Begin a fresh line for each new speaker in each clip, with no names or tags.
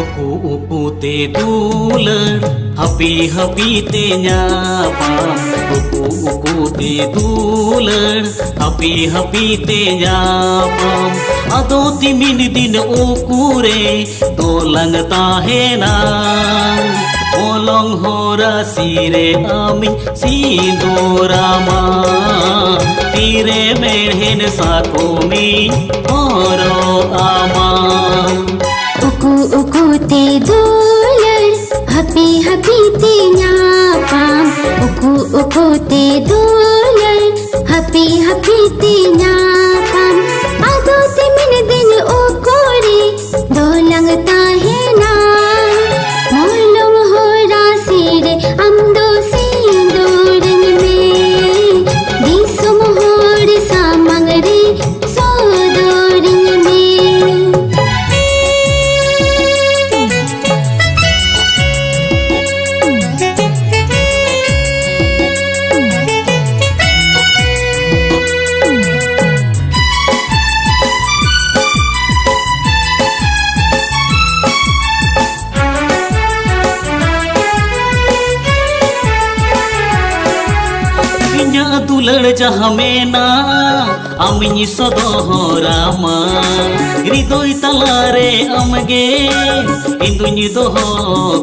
Uku te dulan happy te nyapam Uku te dulan happy te nyapam Ado timin din ukure dolang tahena Olong hora sire amin sindorama Tire merhen sakomi oro ama
Uku te dulan happy te nyapam Uku te dulan happy te nyapam Ado timin din ukure dolang tahena Molong hora sire amdo sindorang me Disum hor samangre sodorang me
दुलड़ जहमेना Amini सदोहरामा हृदय तलारे अमगे इंदुनी दोहो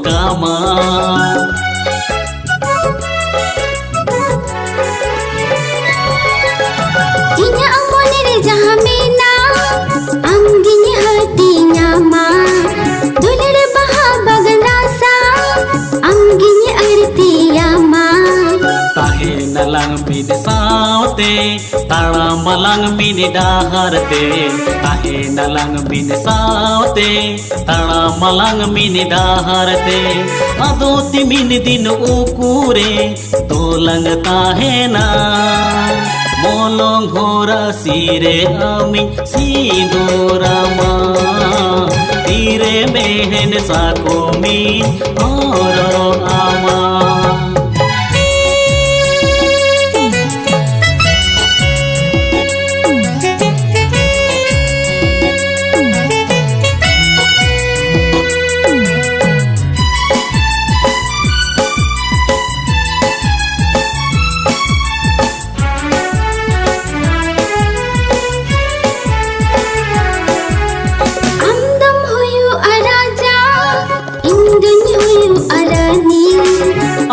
कामा
Inya amonere jahamenna amginya hatinya ma Dulere baha bagan rasa amginya artiya ma
Tahe nalang bid saute tara malang bin daharte Tahe nalang bin saute tara malang bin daharte Ado timin din ukure dolang tahena Molong hora sire amin sindorama Tire mehen sakomi oro ama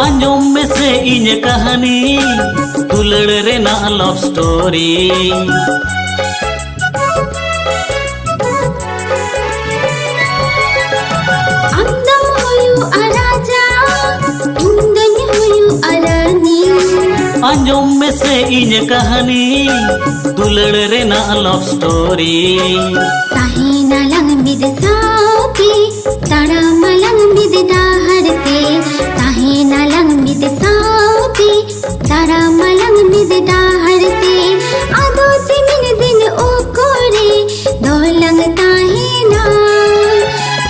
Anjom में से इन कहानी दुलड़ रे ना love story
Andam hoyu araja indanya hoyu arani
Anjom में से इन कहानी दुलड़ रे ना love story
Tahi nalang bid sauki tara malang bid daharte Tahi nalang bid sauki tara malang bid daharte Ado timin din ukure dolang tahena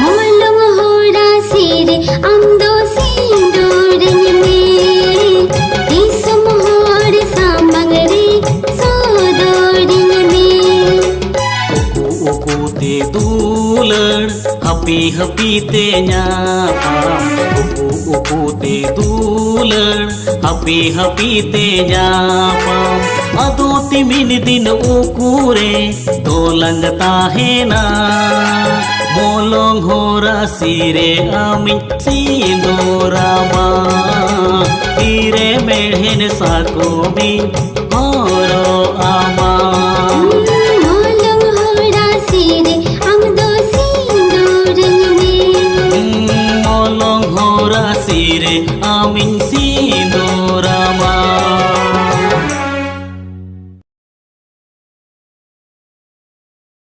Molong hora sire amdo sindorang me Disum hor samangre sodorang me
Uku te dulan happy te nyapam Uku te dulan happy te nyapam Ado timin din ukure dolang tahena Molong hora sire amin sindorama Tire mehen sakomi oro ama
Molong hora sire amdo sindorang me
Molong hora sire amin sin